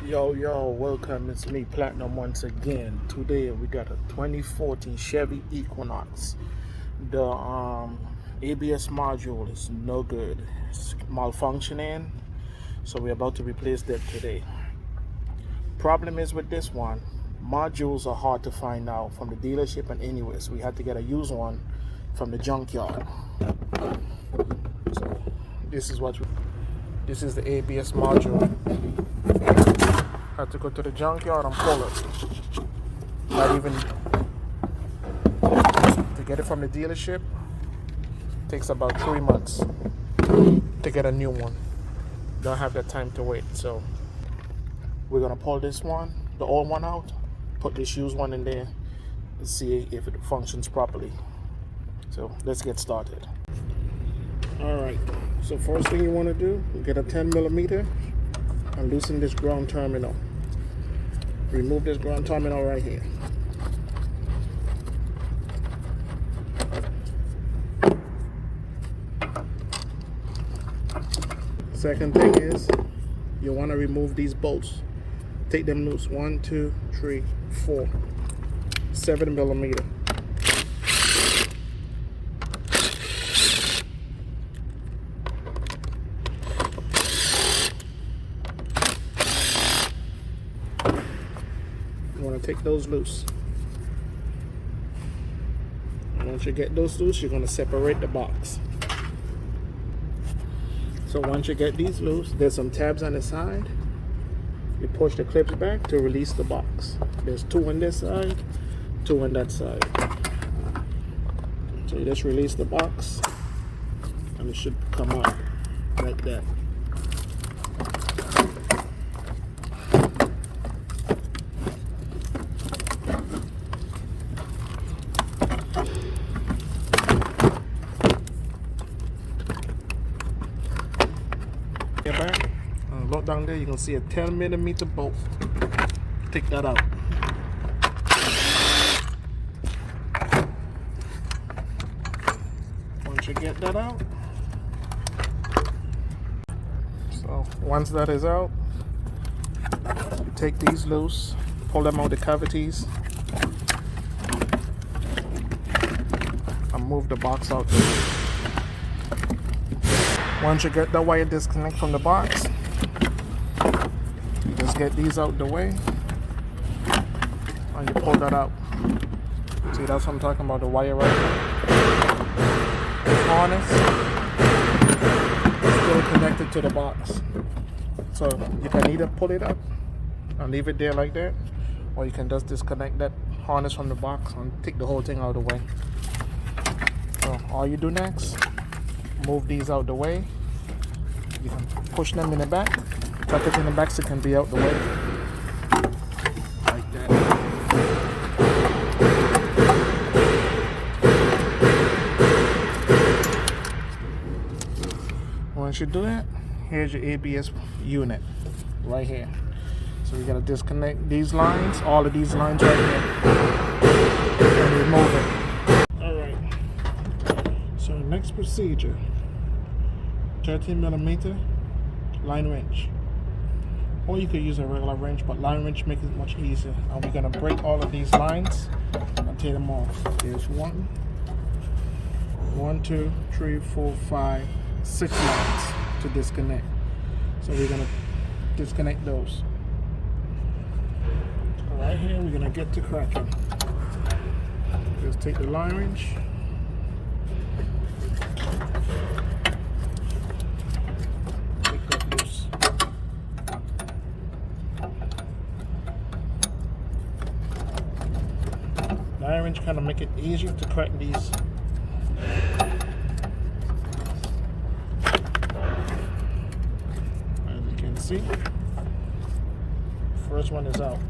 Yo, welcome. It's me, Platinum, once again. Today we got a 2014 Chevy Equinox. The ABS module is no good. It's malfunctioning, so we're about to replace that today. Problem is with this one, modules are hard to find out from the dealership and anywhere, so we had to get a used one from the junkyard. So this is the ABS module. Had to go to the junkyard and pull it. Not even to get it from the dealership takes about 3 months to get a new one. Don't have that time to wait. So we're gonna pull this one, the old one out, put this used one in there and see if it functions properly. So let's get started. Alright, so first thing you want to do, get a 10mm and loosen this ground terminal. Remove this ground terminal right here. Second thing is you want to remove these bolts. Take them loose. 1, 2, 3, 4, 7mm. You want to take those loose. And once you get those loose, you're going to separate the box. So once you get these loose, there's some tabs on the side. You push the clips back to release the box. There's 2 on this side, 2 on that side. So you just release the box and it should come out like that. Back and look down there, you can see a 10mm bolt. Take that out. Once you get that out, so once that is out, you take these loose, pull them out the cavities, and move the box out there. Once you get the wire disconnect from the box, you just get these out the way and you pull that out. See, that's what I'm talking about, the wire right there. This harness is still connected to the box. So you can either pull it up and leave it there like that, or you can just disconnect that harness from the box and take the whole thing out of the way. So all you do next, move these out the way. You can push them in the back, tuck it in the back so it can be out the way. Like that. Once you do that, here's your ABS unit right here. So we gotta disconnect these lines, all of these lines right here, and remove it. Alright. So next procedure. 13mm line wrench, or you could use a regular wrench, but line wrench makes it much easier. And we're gonna break all of these lines and take them off. There's 1, 2, 3, 4, 5, 6 lines to disconnect. So we're gonna disconnect those. So right here, we're gonna get to cracking. Just take the line wrench. Line wrench kind of make it easier to crack these. As you can see, first one is out.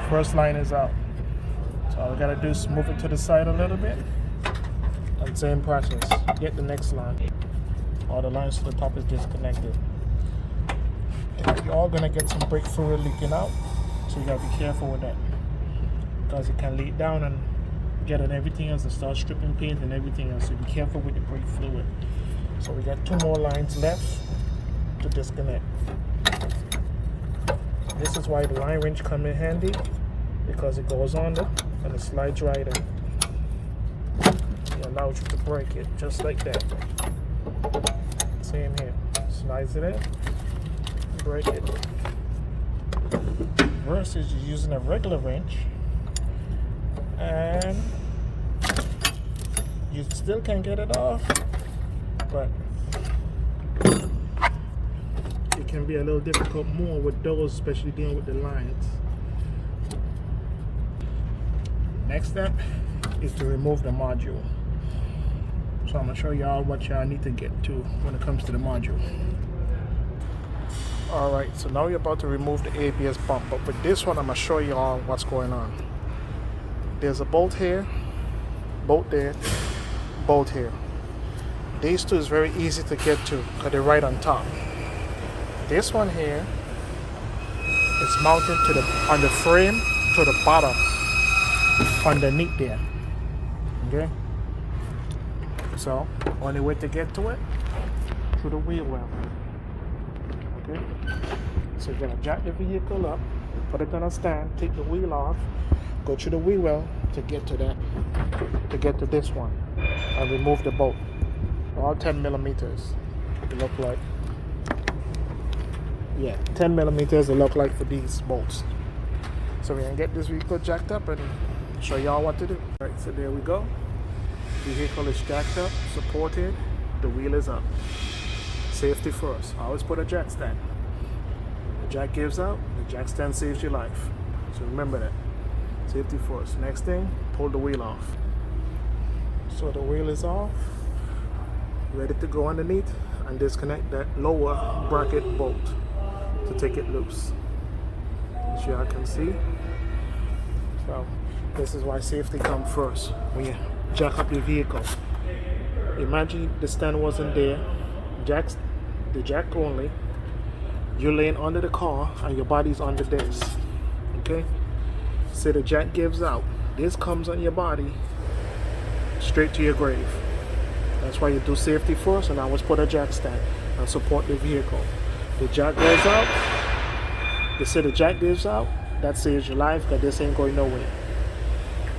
First line is out. So all we gotta do is move it to the side a little bit. And same process. Get the next line. All the lines to the top is disconnected. You're all gonna get some brake fluid leaking out, so you gotta be careful with that because it can leak down and get on everything else and start stripping paint and everything else. So be careful with the brake fluid. So we got 2 more lines left to disconnect. This is why the line wrench come in handy, because it goes under and it slides right in. It allows you to break it just like that. Same here. Slides it in, break it. Versus you're using a regular wrench and you still can get it off, but it can be a little difficult more with those, especially dealing with the lines. Next step is to remove the module. So I'm going to show y'all what y'all need to get to when it comes to the module. Alright, so now you're about to remove the ABS pump, but with this one I'm going to show y'all what's going on. There's a bolt here, bolt there, bolt here. These two is very easy to get to because they're right on top. This one here is mounted to on the frame to the bottom underneath there. Okay? So, only way to get to it, through the wheel well. Okay? So you're gonna jack the vehicle up, put it on a stand, take the wheel off, go through the wheel well to get to that, to get to this one, and remove the bolt. All 10 millimeters. It look like. Yeah, 10 millimeters it look like for these bolts. So we're gonna get this vehicle jacked up and show y'all what to do. Alright, so there we go. Vehicle is jacked up, supported, the wheel is up. Safety first. Always put a jack stand. The jack gives out, the jack stand saves your life. So remember that. Safety first. Next thing, pull the wheel off. So the wheel is off, ready to go underneath, and disconnect that lower bracket bolt to take it loose. As y'all can see. So this is why safety comes first when you jack up your vehicle. Imagine the stand wasn't there, the jack only, you're laying under the car and your body's under this. Okay? So the jack gives out, this comes on your body straight to your grave. That's why you do safety first and always put a jack stand and support the vehicle. The jack goes out, they say the jack gives out, that saves your life because this ain't going nowhere.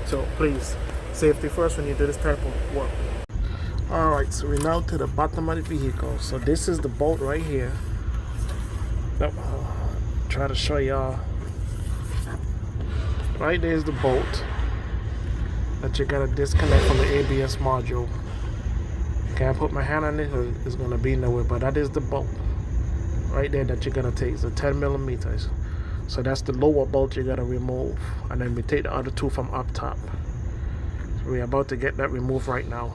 So please, safety first when you do this type of work. Alright, so we're now to the bottom of the vehicle. So this is the bolt right here. Try to show y'all. Right there's the bolt that you gotta disconnect from the ABS module. Can't put my hand on it or it's gonna be nowhere, but that is the bolt right there that you're gonna take. So 10 millimeters. So that's the lower bolt you gotta remove, and then we take the other two from up top. So we're about to get that removed right now.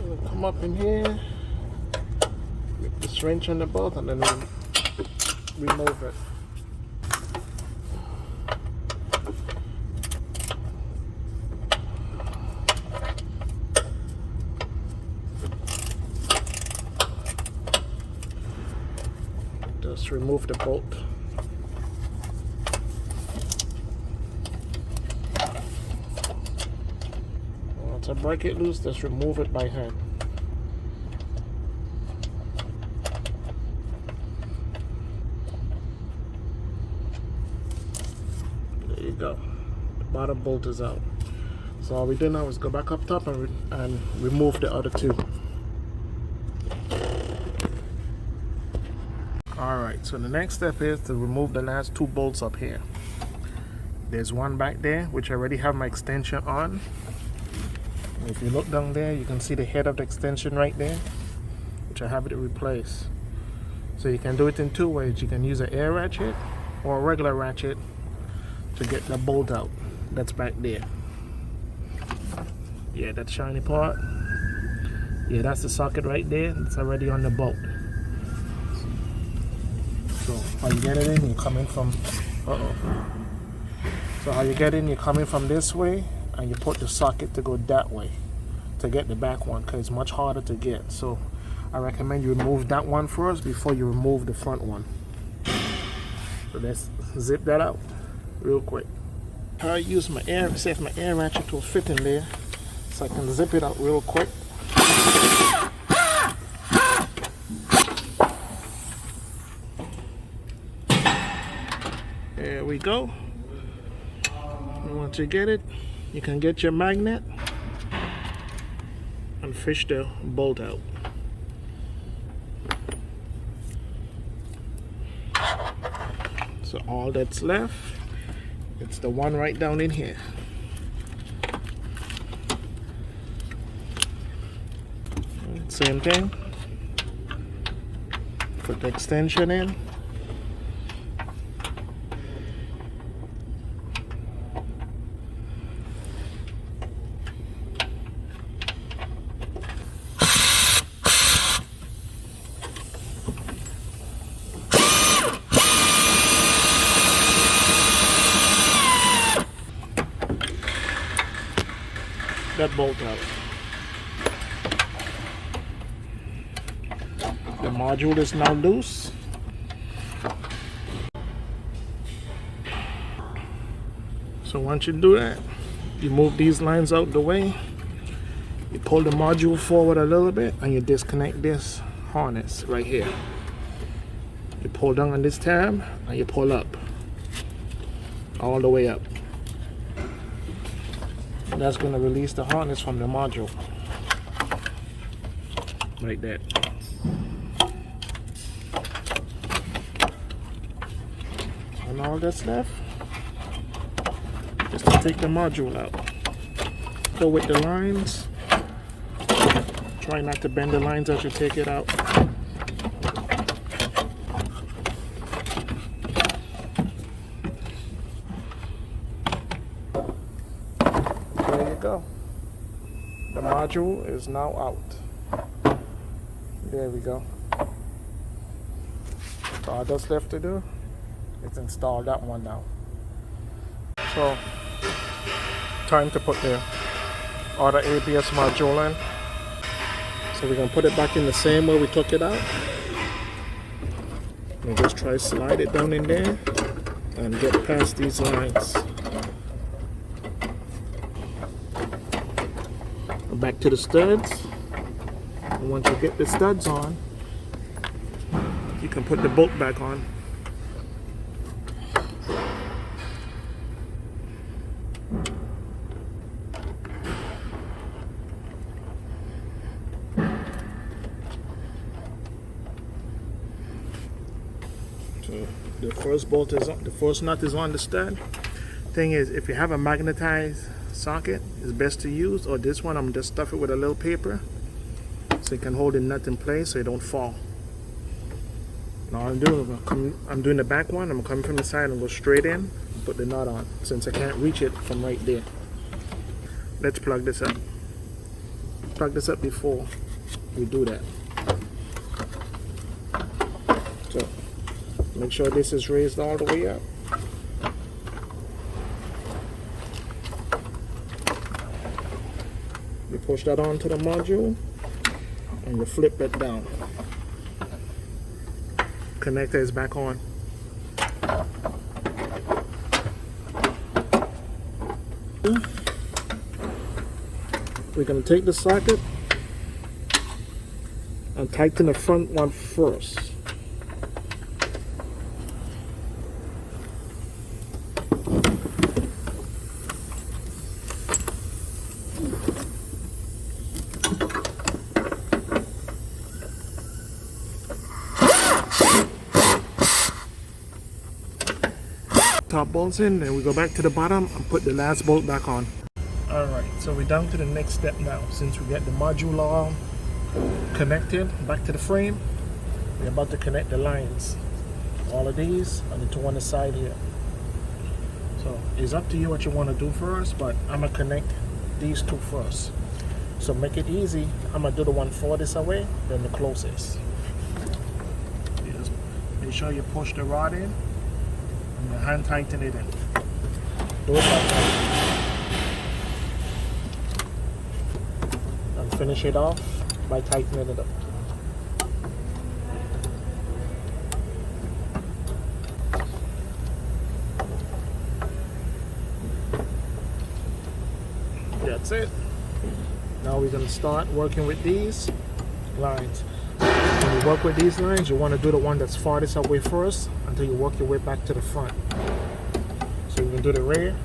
We'll come up in here, get this wrench on the bolt, and then we'll remove it. Just remove the bolt. Once I break it loose, just remove it by hand. There you go. The bottom bolt is out. So all we do now is go back up top and remove the other two. Alright, so the next step is to remove the last two bolts up here. There's one back there, which I already have my extension on. And if you look down there, you can see the head of the extension right there, which I have it replaced. So you can do it in two ways. You can use an air ratchet or a regular ratchet to get the bolt out that's back there. Yeah, that shiny part. Yeah, that's the socket right there. It's already on the bolt. So how you get it in, you're coming from, So how you get in, you're coming from this way, and you put the socket to go that way. to get the back one because it's much harder to get. So I recommend you remove that one first before you remove the front one. So let's zip that out real quick. I use my air, see if my air ratchet will fit in there, so I can zip it out real quick. There we go. And once you get it, you can get your magnet and fish the bolt out. So all that's left, it's the one right down in here. Same thing. Put the extension in. That bolt out. The module is now loose. So once you do that, you move these lines out the way, you pull the module forward a little bit, and you disconnect this harness right here. You pull down on this tab and you pull up all the way up. That's going to release the harness from the module like that. And all that's left is to take the module out. Go with the lines. Try not to bend the lines as you take it out. Go. The module is now out. There we go. So all that's left to do is install that one now. So time to put the other ABS module in. So we're gonna put it back in the same way we took it out. And just try to slide it down in there and get past these lines. Back to the studs, and once you get the studs on, you can put the bolt back on. So the first bolt is on, the first nut is on the stud. Thing is, if you have a magnetized socket, it's best to use, or this one, I'm gonna just stuff it with a little paper so you can hold the nut in place so it don't fall. Now I'm doing the back one. I'm coming from the side and go straight in and put the nut on since I can't reach it from right there. Let's plug this up. Plug this up before we do that. So make sure this is raised all the way up. You push that onto the module and you flip it down. Connector is back on. We're going to take the socket and tighten the front one first. Top bolts in, then we go back to the bottom and put the last bolt back on. Alright, so we're down to the next step now. Since we get the module all connected back to the frame, we're about to connect the lines. All of these and the two on the side here. So it's up to you what you want to do first, but I'm going to connect these two first. So make it easy, I'm going to do the one furthest away, then the closest. You just make sure you push the rod in and your hand tighten it in. Do it like that. finish it off by tightening it up. That's it. Now we're going to start working with these lines. When you work with these lines, you want to do the one that's farthest away first until you work your way back to the front. So you can do the rear.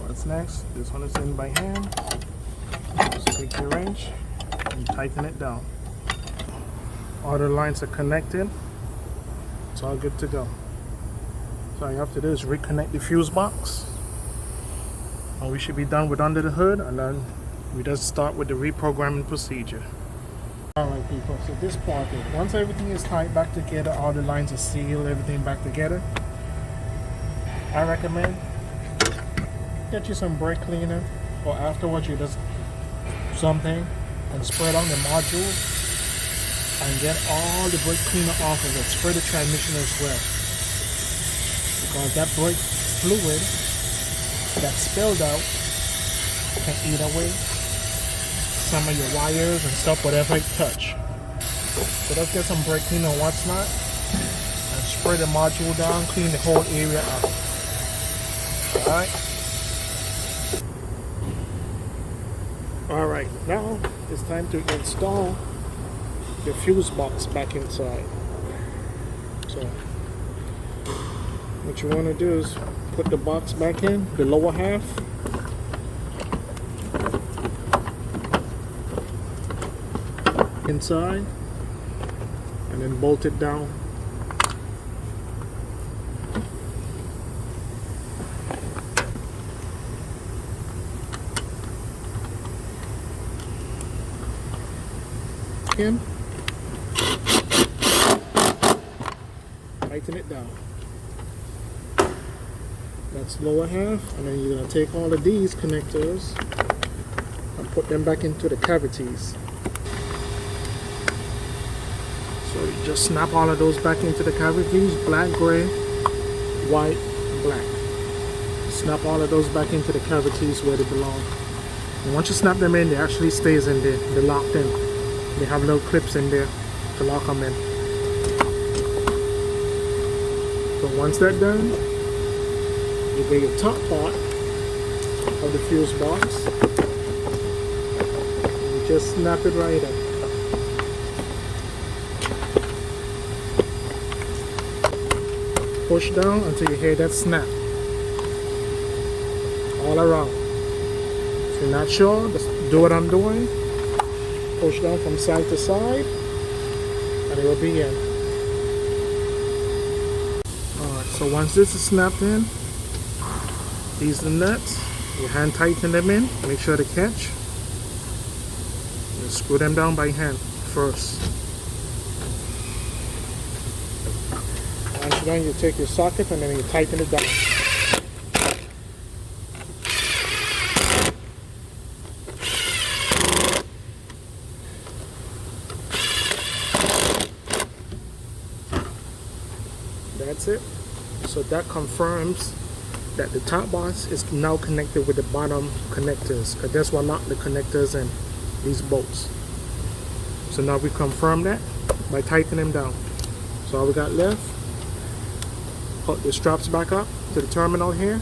What's next? This one is in by hand. Just take your wrench and tighten it down. All the lines are connected. It's all good to go. So all you have to do is reconnect the fuse box. And we should be done with under the hood, and then we just start with the reprogramming procedure. Alright people, so this part is, once everything is tied back together, all the lines are sealed, everything back together, I recommend get you some brake cleaner, or afterwards you just something and spread on the module and get all the brake cleaner off of it. Spray the transmission as well, because that brake fluid that spilled out can eat away some of your wires and stuff, whatever it touch. So let's get some brake cleaner and what's not and spray the module down, clean the whole area out. Alright, now it's time to install the fuse box back inside. So what you want to do is put the box back in, the lower half. Inside, and then bolt it down. In. Tighten it down. That's lower half, and then you're going to take all of these connectors and put them back into the cavities. So you just snap all of those back into the cavities, black, gray, white, black. Snap all of those back into the cavities where they belong. And once you snap them in, they actually stays in there. They're locked in. They have little clips in there to lock them in. So once that's done, you get your top part of the fuse box. You just snap it right up. Push down until you hear that snap all around. If you're not sure, just do what I'm doing. Push down from side to side and it will be in. Alright, so once this is snapped in, these are the nuts. You hand tighten them in, make sure they catch. You screw them down by hand first. Once you're done, you take your socket and then you tighten it down. That's it. So that confirms that the top box is now connected with the bottom connectors, because that's what lock the connectors in these bolts. So now we confirm that by tightening them down. So all we got left, put the straps back up to the terminal here,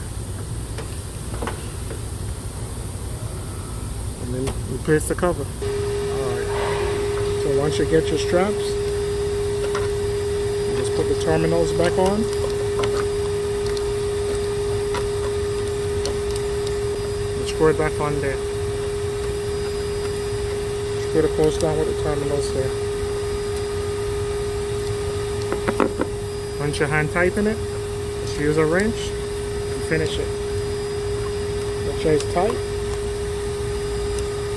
and then replace the cover. Alright, so once you get your straps, you just put the terminals back on. And screw it back on there. Screw the post down with the terminals there. Once you hand tighten it, just use a wrench and finish it. Make sure it's tight.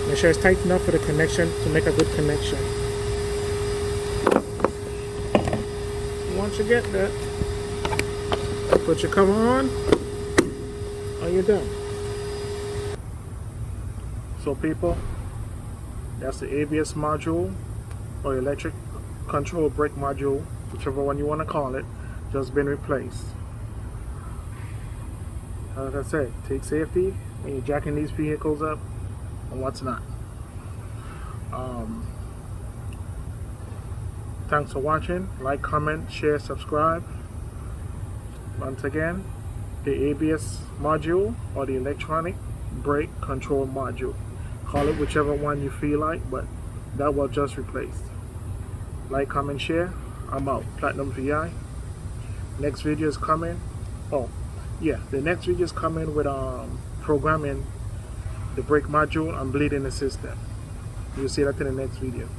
Make sure it's tight enough for the connection to make a good connection. Once you get that, put your cover on, and you're done. So people, That's the ABS module or electric control brake module, whichever one you want to call it, just been replaced. As I said, take safety when you're jacking these vehicles up and what's not. Thanks for watching. Like, comment, share, subscribe. Once again, the ABS module or the electronic brake control module. Call it whichever one you feel like, but that was just replaced. Like, comment, share. I'm out. Platinum VI. Next video is coming. Oh, yeah, the next video is coming with programming the brake module and bleeding the system. You'll see that in the next video.